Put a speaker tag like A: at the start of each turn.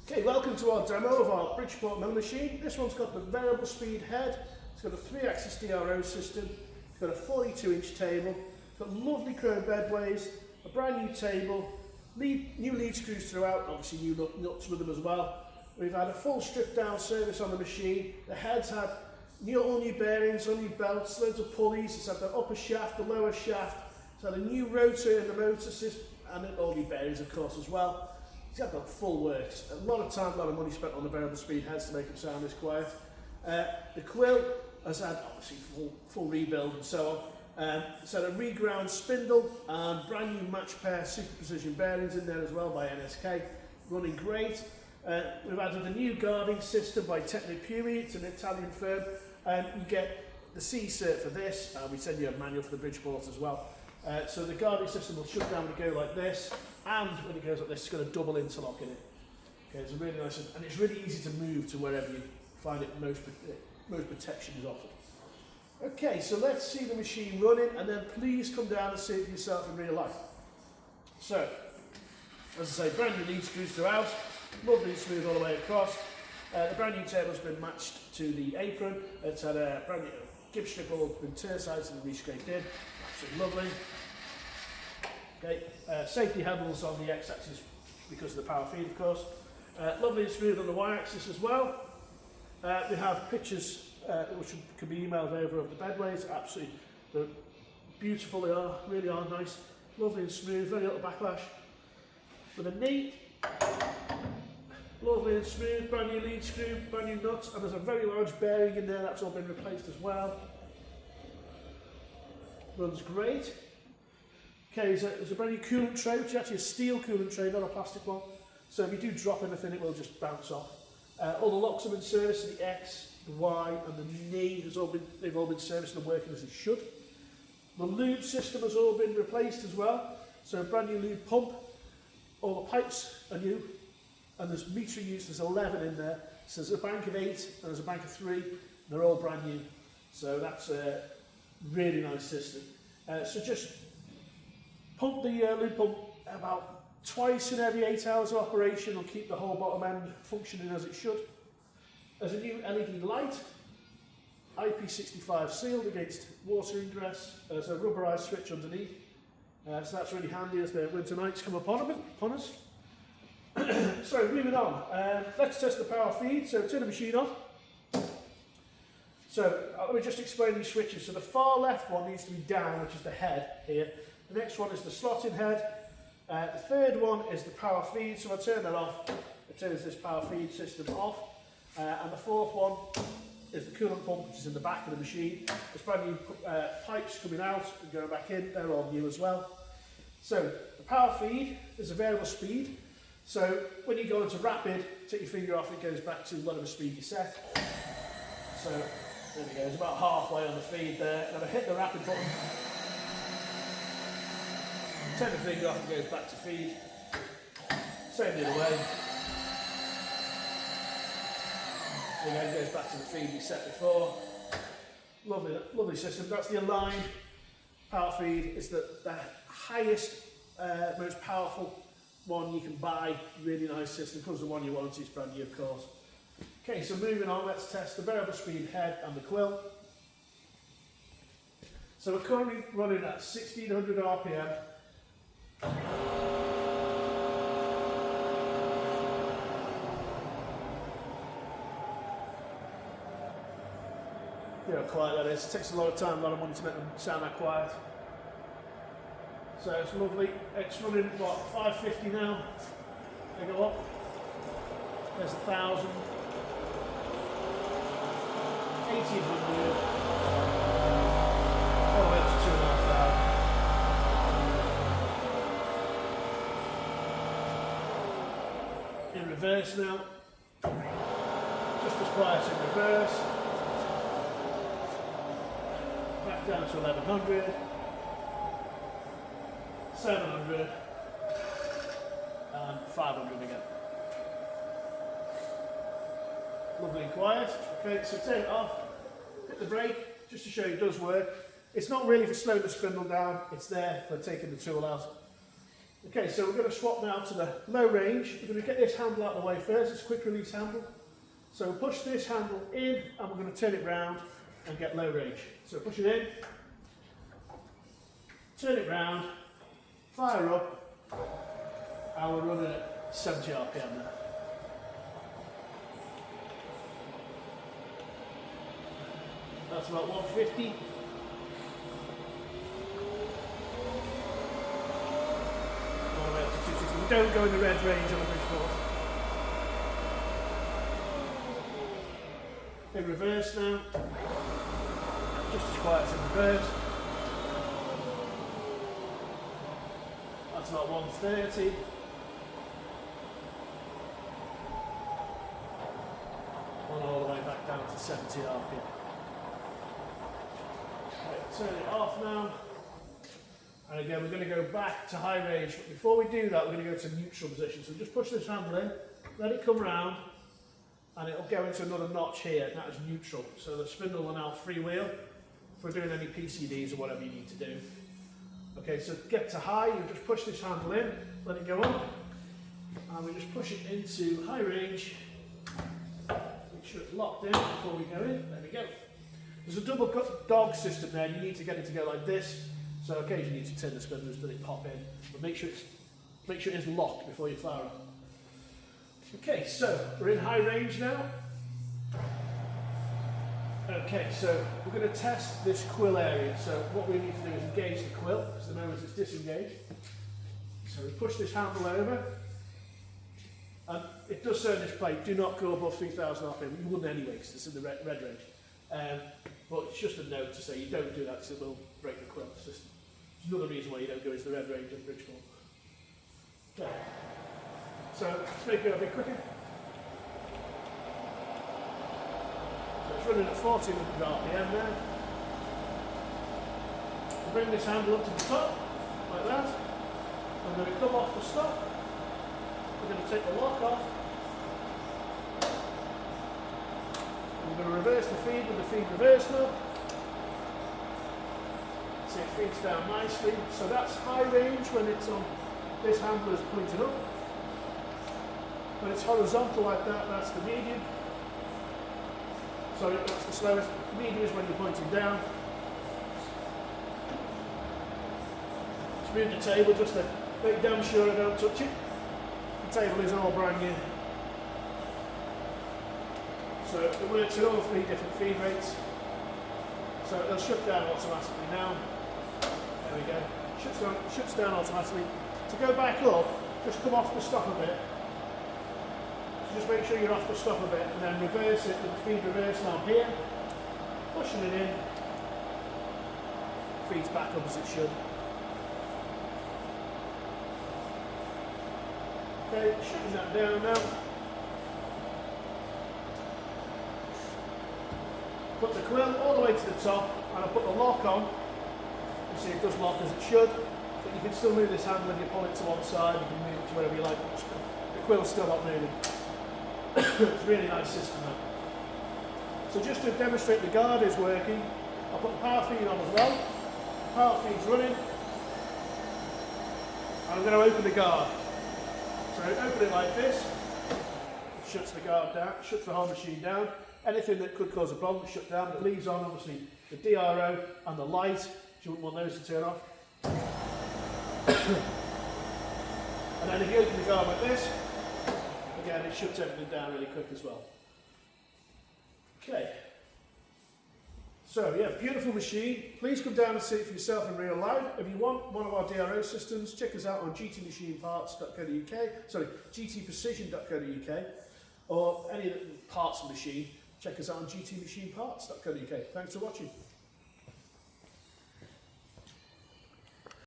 A: Okay, welcome to our demo of our Bridgeport mill machine. This one's got the variable speed head, it's got a 3-axis DRO system, it's got a 42-inch table, it's got lovely chrome bedways, a brand new table, new lead screws throughout, obviously new nuts with them as well. We've had a full strip down service on the machine. The head's had all new bearings, all new belts, loads of pulleys, it's had the upper shaft, the lower shaft, it's had a new rotor in the motor system, and all new bearings of course as well. It's got full works. A lot of time, a lot of money spent on the variable speed heads to make them sound this quiet. The quill has had obviously full rebuild and so on. It's had a reground spindle and brand new match pair super precision bearings in there as well by NSK, running great. We've added a new guarding system by Tecnopuri, it's an Italian firm. You get the C cert for this, we send you a manual for the Bridgeport as well. So the guarding system will shut down and go like this, and when it goes like this, it's got a double interlock in it. Okay, it's a really nice, and it's really easy to move to wherever you find it most protection is offered. Okay, so let's see the machine running, and then please come down and see it for yourself in real life. So, as I say, brand new lead screws throughout, lovely and smooth all the way across. The brand new table's been matched to the apron. It's had a brand new gib strip all been tersites and re-scraped in. Absolutely lovely. Okay, safety handles on the x-axis because of the power feed, of course. Lovely and smooth on the y-axis as well. We have pictures which can be emailed over of the bedways. Absolutely, they're beautiful. They are, really are nice. Lovely and smooth, very little backlash. With a knee, lovely and smooth, brand new lead screw, brand new nuts, and there's a very large bearing in there that's all been replaced as well. Runs great. Okay, there's a brand new coolant tray, which is actually a steel coolant tray, not a plastic one. So if you do drop anything, it will just bounce off. All the locks have been serviced, the X, the Y, and the knee they've all been serviced and working as they should. The lube system has all been replaced as well. So a brand new lube pump. All the pipes are new, and there's meter use. There's 11 in there. So there's a bank of 8 and there's a bank of 3. And they're all brand new. So that's a really nice system. So just pump the lube pump about twice in every 8 hours of operation. Will keep the whole bottom end functioning as it should. There's a new LED light, IP65 sealed against water ingress. There's a rubberized switch underneath. So that's really handy as the winter nights come upon us. So moving on, let's test the power feed. So turn the machine off. So let me just explain these switches. So the far left one needs to be down, which is the head here. The next one is the slotted head. The third one is the power feed. So I turn that off. It turns this power feed system off. And the fourth one is the coolant pump, which is in the back of the machine. There's brand new pipes coming out and going back in. They're all new as well. So the power feed is a variable speed. So when you go into rapid, take your finger off, it goes back to whatever speed you set. So there we go, it's about halfway on the feed there. And if I hit the rapid button, turn the finger off, it goes back to feed. Same the other way. There we go, it goes back to the feed we set before. Lovely, lovely system. That's the aligned power feed. It's the highest, most powerful one you can buy. Really nice system. Comes the one you want, it's brand new of course. Okay, so moving on, let's test the variable speed head and the quill. So we're currently running at 1600 RPM. You know how quiet that is. It takes a lot of time, a lot of money to make them sound that quiet. So it's lovely. It's running, what, 550 now? They go up. There's 1,000. 1,800. All the way up to 2,500. In reverse now. Just as quiet in reverse. Back down to 1,100. 700 and 500 again. Lovely and quiet. Okay, so turn it off, hit the brake, just to show you it does work. It's not really for slowing the spindle down, it's there for taking the tool out. Okay, so we're going to swap now to the low range. We're going to get this handle out of the way first. It's a quick release handle. So we'll push this handle in and we're going to turn it round and get low range. So push it in, turn it round, fire up, and we're running at 70 RPM now. That's about 150. All the way up to 260. We don't go in the red range on the Bridgeport. In reverse now. Just as quiet as in reverse. That's about 130. And all the way back down to 70 RPM. Turn it off now, and again we're going to go back to high range, but before we do that we're going to go to neutral position. So just push this handle in, let it come round, and it'll go into another notch here, and that is neutral. So the spindle will now freewheel for doing any PCDs or whatever you need to do. Okay, so get to high, you just push this handle in, let it go up, and we just push it into high range. Make sure it's locked in before we go in. There we go. There's a double dog system there, you need to get it to go like this, so occasionally you need to turn the spindles, let it pop in, but make sure it is locked before you fire it. Okay, so we're in high range now. Okay, so we're going to test this quill area, so what we need to do is engage the quill, because at the moment it's disengaged. So we push this handle over, and it does say on this plate, do not go above 3000 RPM, you wouldn't anyway, because it's in the red range. But it's just a note to say you don't do that because it will break the quill system. It's another reason why you don't go into the red range of Bridgeport. Okay. So let's make it a bit quicker. So it's running at 1400 RPM now. We'll bring this handle up to the top, like that. And when we come off the stop, we're going to take the lock off. We're going to reverse the feed with the feed reverse knob. So it feeds down nicely. So that's high range when it's on, this handle is pointed up. When it's horizontal like that, that's the medium. Sorry, that's the slowest. The medium is when you're pointing down. Just move the table just to make damn sure I don't touch it. The table is all brand new. So it works at all 3 different feed rates. So it'll shut down automatically now. There we go. Shuts down automatically. To go back up, just come off the stop a bit. So just make sure you're off the stop a bit and then reverse it with the feed reverse knob here. Pushing it in. Feeds back up as it should. Okay, shutting that down now. Put the quill all the way to the top, and I put the lock on. You see it does lock as it should, but you can still move this handle if you pull it to one side, you can move it to wherever you like. The quill's still not moving. It's a really nice system that. So just to demonstrate the guard is working, I'll put the power feed on as well. The power feed's running. I'm going to open the guard. So open it like this, it shuts the guard down, shuts the whole machine down. Anything that could cause a problem, shut down. It leaves on obviously the DRO and the light, you wouldn't want those to turn off. And then if you open the guard like this, again it shuts everything down really quick as well. Okay. So yeah, beautiful machine. Please come down and see it for yourself in real life. If you want one of our DRO systems, check us out on gtmachineparts.co.uk, sorry, gtprecision.co.uk, or any of the parts of the machine. Check us out on gtmachineparts.co.uk. Thanks for watching.